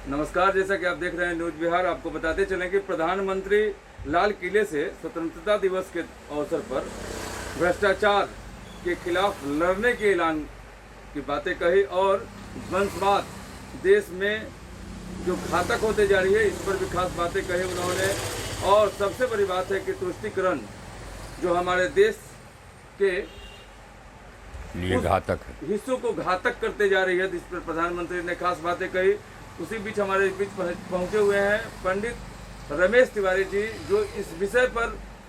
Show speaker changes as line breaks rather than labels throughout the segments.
नमस्कार, जैसा कि आप देख रहे हैं न्यूज बिहार। आपको बताते चलें कि प्रधानमंत्री लाल किले से स्वतंत्रता दिवस के अवसर पर भ्रष्टाचार के खिलाफ लड़ने के ऐलान की बातें कही और वंशवाद देश में जो घातक होते जा रही है इस पर भी खास बातें कही उन्होंने। और सबसे बड़ी बात है कि तुष्टीकरण जो हमारे देश के
लिए घातक है,
हिस्सों को घातक करते जा रही है, जिस पर प्रधानमंत्री ने खास बातें कही। उसी बीच हमारे बीच पहुंचे हुए हैं पंडित रमेश तिवारी जी, जो इस विषय पर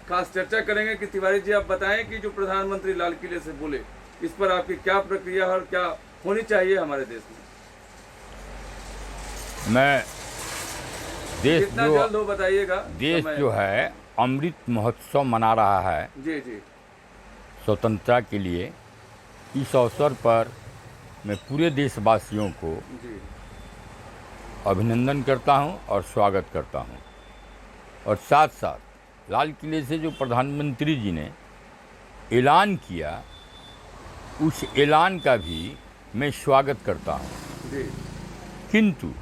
खास चर्चा करेंगे। कि तिवारी जी, आप बताएं कि जो प्रधानमंत्री लाल किले से बोले, इस पर आपकी क्या प्रक्रिया है और क्या होनी चाहिए हमारे देश में?
मैं देश
जितना
जो
जल्द हो बताइएगा।
देश जो है अमृत महोत्सव मना रहा है
जी जी
स्वतंत्रता के लिए। इस अवसर पर मैं पूरे देशवासियों को
जी
अभिनंदन करता हूं और स्वागत करता हूं। और साथ साथ लाल किले से जो प्रधानमंत्री जी ने ऐलान किया, उस ऐलान का भी मैं स्वागत करता हूं।
जी
किंतु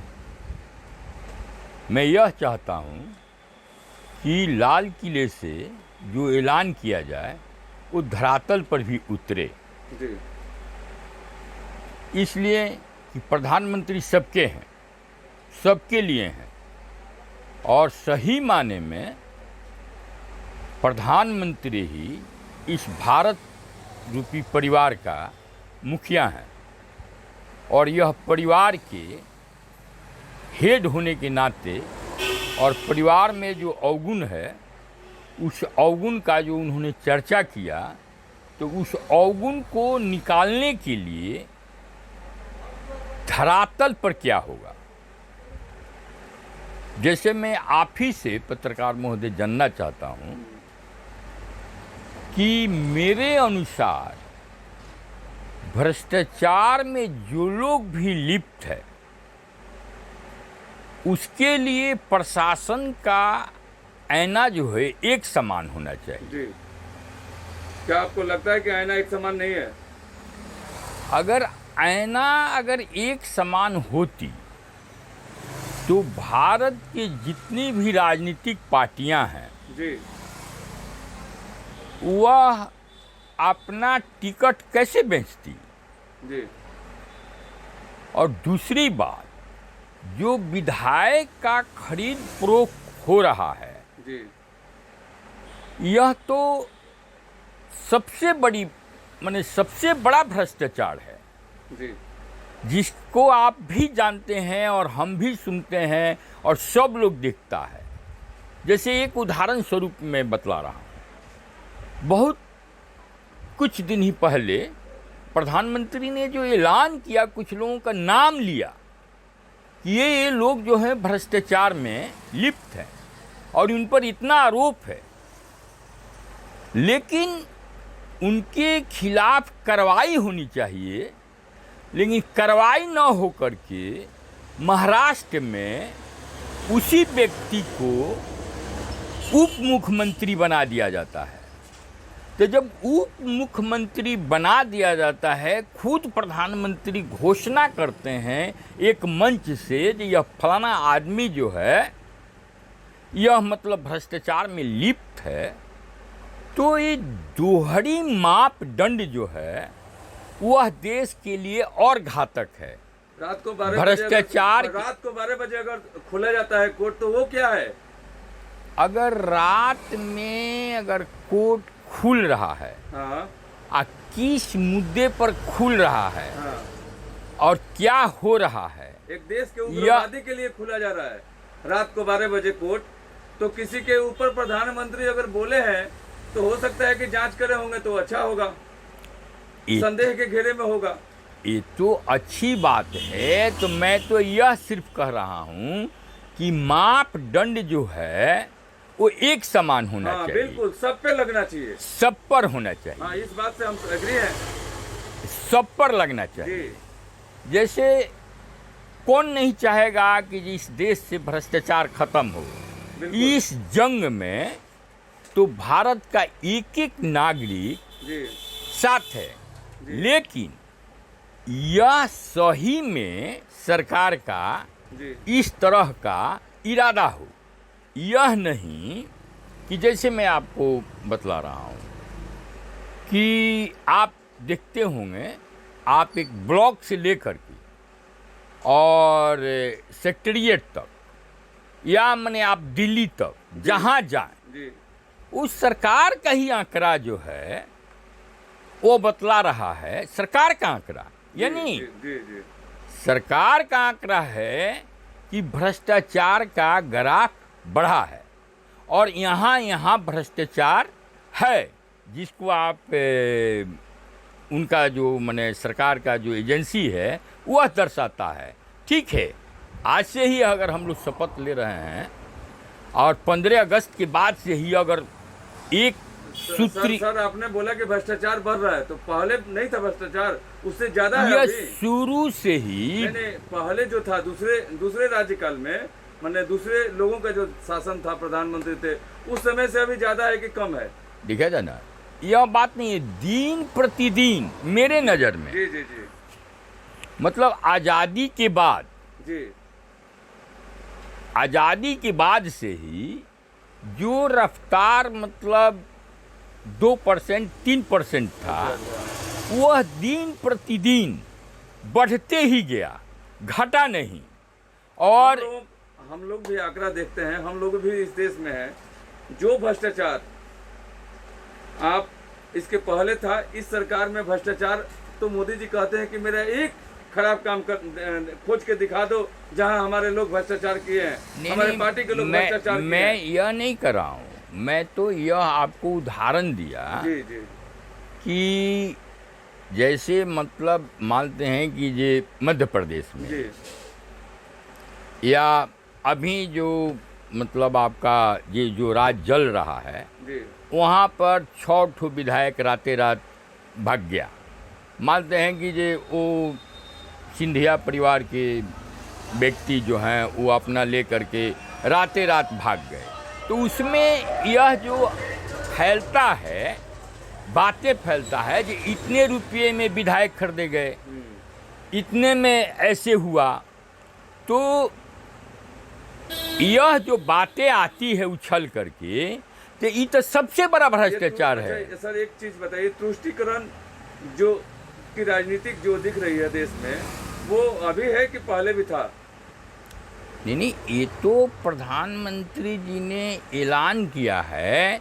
मैं यह चाहता हूं कि लाल किले से जो ऐलान किया जाए वो धरातल पर भी उतरे,
जी
इसलिए कि प्रधानमंत्री सबके हैं, सबके लिए हैं। और सही माने में प्रधानमंत्री ही इस भारत रूपी परिवार का मुखिया हैं। और यह परिवार के हेड होने के नाते और परिवार में जो अवगुण है, उस अवगुण का जो उन्होंने चर्चा किया, तो उस अवगुण को निकालने के लिए धरातल पर क्या होगा। जैसे मैं आप ही से पत्रकार महोदय जानना चाहता हूं कि मेरे अनुसार भ्रष्टाचार में जो लोग भी लिप्त है, उसके लिए प्रशासन का आईना जो है एक समान होना चाहिए।
जी क्या आपको लगता है कि आईना एक समान नहीं है?
अगर आईना अगर एक समान होती तो भारत के जितनी भी राजनीतिक पार्टियां हैं,
जी
वह अपना टिकट कैसे बेचती।
जी
और दूसरी बात, जो विधायक का खरीद फरोख्त हो रहा है,
जी
यह तो सबसे बड़ी माने सबसे बड़ा भ्रष्टाचार है,
जी
जिसको आप भी जानते हैं और हम भी सुनते हैं और सब लोग देखता है। जैसे एक उदाहरण स्वरूप मैं बतला रहा हूँ। बहुत कुछ दिन ही पहले प्रधानमंत्री ने जो ऐलान किया, कुछ लोगों का नाम लिया कि ये लोग जो हैं भ्रष्टाचार में लिप्त हैं और उन पर इतना आरोप है, लेकिन उनके खिलाफ कार्रवाई होनी चाहिए। लेकिन कार्रवाई न हो करके महाराष्ट्र में उसी व्यक्ति को उप मुख्यमंत्री बना दिया जाता है। तो जब उप मुख्यमंत्री बना दिया जाता है, खुद प्रधानमंत्री घोषणा करते हैं एक मंच से कि यह फलाना आदमी जो है यह मतलब भ्रष्टाचार में लिप्त है, तो ये दोहरी मापदंड जो है वह देश के लिए और घातक है।
रात को 12
भ्रष्टाचार
रात को 12 बजे अगर खोला जाता है कोर्ट, तो वो क्या है?
अगर रात में अगर कोर्ट खुल रहा है,
हाँ
किस मुद्दे पर खुल रहा है,
हाँ
और क्या हो रहा है,
एक देश के उग्रवादी के लिए खुला जा रहा है रात को 12 बजे कोर्ट। तो किसी के ऊपर प्रधानमंत्री अगर बोले हैं तो हो सकता है कि जांच करे होंगे तो अच्छा होगा, संदेह के घेरे में होगा।
ये तो अच्छी बात है। तो मैं तो यह सिर्फ कह रहा हूं कि मापदंड जो है वो एक समान होना
हाँ,
चाहिए,
बिल्कुल सब पे लगना चाहिए।
सब पर होना चाहिए।
हाँ, इस बात से हम एग्री हैं।
सब पर लगना चाहिए।
जी
जैसे कौन नहीं चाहेगा कि इस देश से भ्रष्टाचार खत्म हो।
बिल्कुल।
इस जंग में तो भारत का एक एक नागरिक
जी
साथ है, लेकिन यह सही में सरकार का
जी
इस तरह का इरादा हो। यह नहीं कि जैसे मैं आपको बतला रहा हूँ कि आप देखते होंगे, आप एक ब्लॉक से लेकर के और सेक्रेटेरिएट तक या माने आप दिल्ली तक जहाँ जाएं,
जी
उस सरकार का ही आंकड़ा जो है वो बतला रहा है, सरकार का आंकड़ा, यानी
जी जी जी
सरकार का आंकड़ा है कि भ्रष्टाचार का ग्राफ बढ़ा है और यहाँ भ्रष्टाचार है, जिसको आप उनका जो माने सरकार का जो एजेंसी है वह दर्शाता है। ठीक है, आज से ही अगर हम लोग शपथ ले रहे हैं और 15 अगस्त के बाद से ही अगर एक सूत्री
सर आपने बोला कि भ्रष्टाचार बढ़ रहा है, तो पहले नहीं था भ्रष्टाचार, उससे ज्यादा है
यह
अभी।
शुरू से ही
नहीं, पहले जो था दूसरे राज्यकाल में, मैंने दूसरे लोगों का जो शासन था, प्रधानमंत्री थे, उस समय से अभी ज्यादा है कि कम है?
देखा जाए ना, यह बात नहीं है, दिन प्रतिदिन मेरे नज़र में,
जी जी जी
मतलब आज़ादी के बाद,
जी
आज़ादी के बाद से ही जो रफ्तार मतलब 2% 3% था, वह दिन प्रतिदिन बढ़ते ही गया, घटा नहीं। और
हम लोग भी आंकड़ा देखते हैं, हम लोग भी इस देश में हैं। जो भ्रष्टाचार आप इसके पहले था, इस सरकार में भ्रष्टाचार, तो मोदी जी कहते हैं कि मेरा एक खराब काम खोज के दिखा दो जहां हमारे लोग भ्रष्टाचार किए हैं, हमारे पार्टी के लोग भ्रष्टाचार किए
मैं
हैं।
यह नहीं कर रहा हूँ, मैं तो यह आपको उदाहरण दिया
जी जी
कि जैसे मतलब मानते हैं कि ये मध्य प्रदेश में
जी
या अभी जो मतलब आपका ये जो राज जल रहा है,
जी
वहाँ पर 6 ठो विधायक रातें रात भाग गया। मानते हैं कि ये वो सिंधिया परिवार के व्यक्ति जो हैं वो अपना ले करके रातें रात भाग गए। तो उसमें यह जो फैलता है, बातें फैलता है कि इतने रुपये में विधायक खरीदे गए, इतने में ऐसे हुआ, तो यह जो बातें आती है उछल करके, तो ये तो सबसे बड़ा भ्रष्टाचार है।
अच्छा, सर एक चीज बताइए, तुष्टीकरण जो की राजनीतिक जो दिख रही है देश में, वो अभी है कि पहले भी था?
नहीं, ये तो प्रधानमंत्री जी ने ऐलान किया है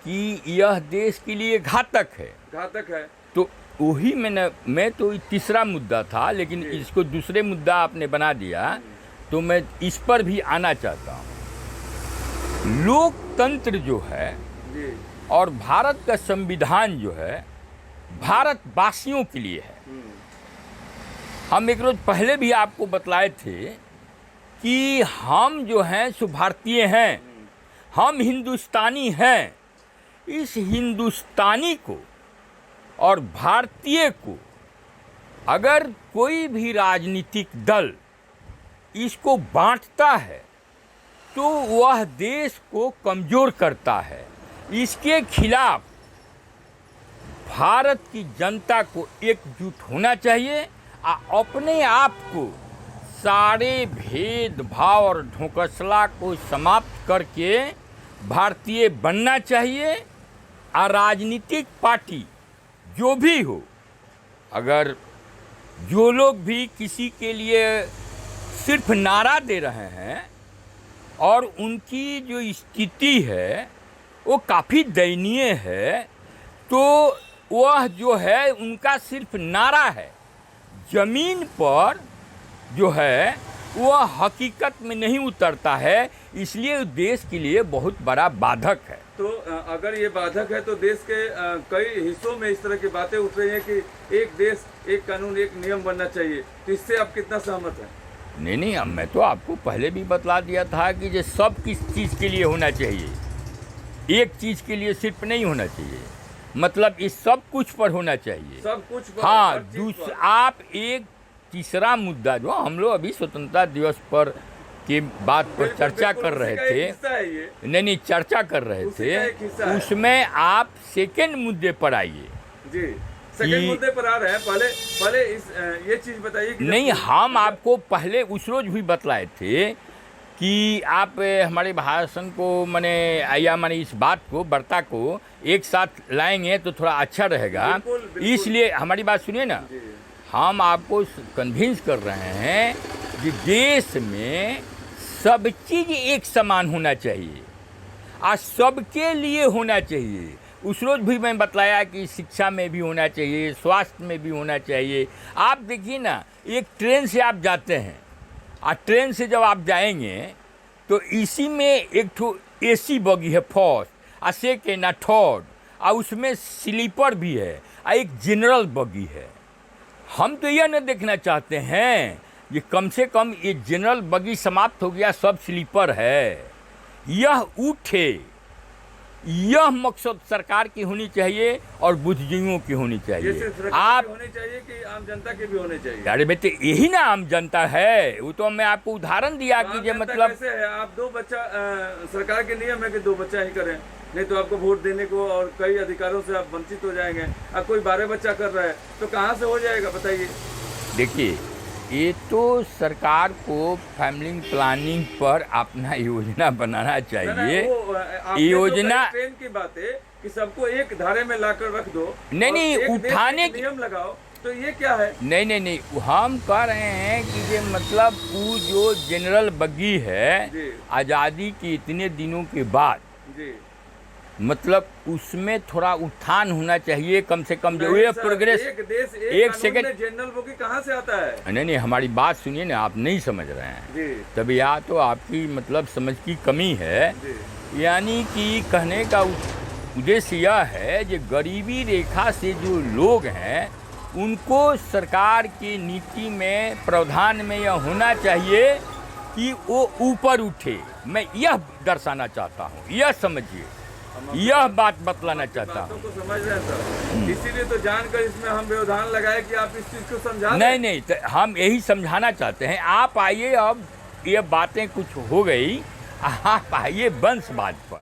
कि यह देश के लिए घातक है।
घातक है,
तो वही मैं तो तीसरा मुद्दा था, लेकिन इसको दूसरे मुद्दा आपने बना दिया, तो मैं इस पर भी आना चाहता हूँ। लोकतंत्र जो है
जी
और भारत का संविधान जो है, भारतवासियों के लिए है। हम एक रोज पहले भी आपको बतलाए थे कि हम जो हैं सो भारतीय हैं, हम हिंदुस्तानी हैं। इस हिंदुस्तानी को और भारतीय को अगर कोई भी राजनीतिक दल इसको बांटता है तो वह देश को कमज़ोर करता है। इसके खिलाफ भारत की जनता को एकजुट होना चाहिए और अपने आप को सारे भेदभाव और ढोकसला को समाप्त करके भारतीय बनना चाहिए। और राजनीतिक पार्टी जो भी हो, अगर जो लोग भी किसी के लिए सिर्फ नारा दे रहे हैं और उनकी जो स्थिति है वो काफ़ी दयनीय है, तो वह जो है उनका सिर्फ नारा है, ज़मीन पर जो है वह हकीकत में नहीं उतरता है। इसलिए देश के लिए बहुत बड़ा बाधक है।
तो अगर ये बाधक है तो देश के कई हिस्सों में इस तरह की बातें उठ रही हैं कि एक देश एक कानून एक नियम बनना चाहिए, तो इससे आप कितना सहमत हैं?
नहीं, अब मैं तो आपको पहले भी बतला दिया था कि ये सब किस चीज़ के लिए होना चाहिए, एक चीज़ के लिए सिर्फ नहीं होना चाहिए, मतलब इस सब कुछ पर होना चाहिए,
सब कुछ पर,
हाँ।
हर चीज़ पर।
आप एक तीसरा मुद्दा जो हम लोग अभी स्वतंत्रता दिवस पर की बात पर
बिल्कुल,
चर्चा
बिल्कुल,
कर रहे
उसी का एक
थे,
हिस्सा है ये।
नहीं चर्चा कर रहे
उसी का एक
थे,
हिस्सा है।
उसमें आप सेकेंड मुद्दे पर आइए।
जी सेकंड मुद्दे पर आ रहे हैं। पहले इस ये चीज बताइए कि
नहीं, हम आपको पहले उस रोज भी बतलाए थे कि आप हमारे भाषण को माने इस बात को वार्ता को एक साथ लाएंगे तो थोड़ा अच्छा रहेगा।
बिल्कुल।
इसलिए हमारी बात सुनिए ना,
जी।
हम आपको कन्विंस कर रहे हैं कि देश में सब चीज़ एक समान होना चाहिए और सबके लिए होना चाहिए। उस रोज भी मैं बतलाया कि शिक्षा में भी होना चाहिए, स्वास्थ्य में भी होना चाहिए। आप देखिए ना, एक ट्रेन से आप जाते हैं और ट्रेन से जब आप जाएंगे तो इसी में एक ठो एसी बगी है फर्स्ट और सेकेंड और थर्ड, और उसमें स्लीपर भी है और एक जनरल बगी है। हम तो यह न देखना चाहते हैं कि कम से कम ये जनरल बगी समाप्त हो गया, सब स्लीपर है, यह उठे। यह मकसद सरकार की होनी चाहिए और बुद्धिजीवियों की होनी
ये
चाहिए।
सिर्फ सरकार की होनी चाहिए कि आम जनता की भी होनी चाहिए?
अरे बेटे, यही ना आम जनता है। वो तो मैं आपको उदाहरण दिया कि जो मतलब
कैसे है, आप दो बच्चा सरकार के नियम है कि दो बच्चा ही करें, नहीं तो आपको वोट देने को और कई अधिकारों से आप वंचित हो जाएंगे। अब कोई 12 बच्चा कर रहा है तो कहाँ से हो जाएगा बताइए?
देखिए, ये तो सरकार को फैमिली प्लानिंग पर अपना योजना बनाना चाहिए। योजना
ट्रेन की बात है कि सबको एक धारे में लाकर रख दो,
नहीं,
एक
उठाने
के नियम लगाओ, तो ये क्या है?
नहीं, हम कह रहे हैं कि ये मतलब वो जो जनरल बग्गी है
जी।
आज़ादी के इतने दिनों के बाद,
जी।
मतलब उसमें थोड़ा उत्थान होना चाहिए, कम से कम जो ये प्रोग्रेस।
एक देश
एक सेकंड,
जनरल बोगी कहाँ से आता है?
नहीं, हमारी बात सुनिए ना, आप नहीं समझ रहे हैं।
जी।
तब या तो आपकी मतलब समझ की कमी है।
जी।
यानी कि कहने का उद्देश्य यह है कि गरीबी रेखा से जो लोग हैं उनको सरकार की नीति में, प्रावधान में यह होना चाहिए कि वो ऊपर उठे। मैं यह दर्शाना चाहता हूँ, यह समझिए, यह बात बतलाना चाहता हूँ।
बातों को समझ रहे हैं सर, इसीलिए तो जानकर इसमें हम व्यवधान लगाए कि आप इस चीज को समझा।
नहीं, तो हम यही समझाना चाहते हैं। आप आइए, अब ये बातें कुछ हो गई, आप आइए वंशवाद पर।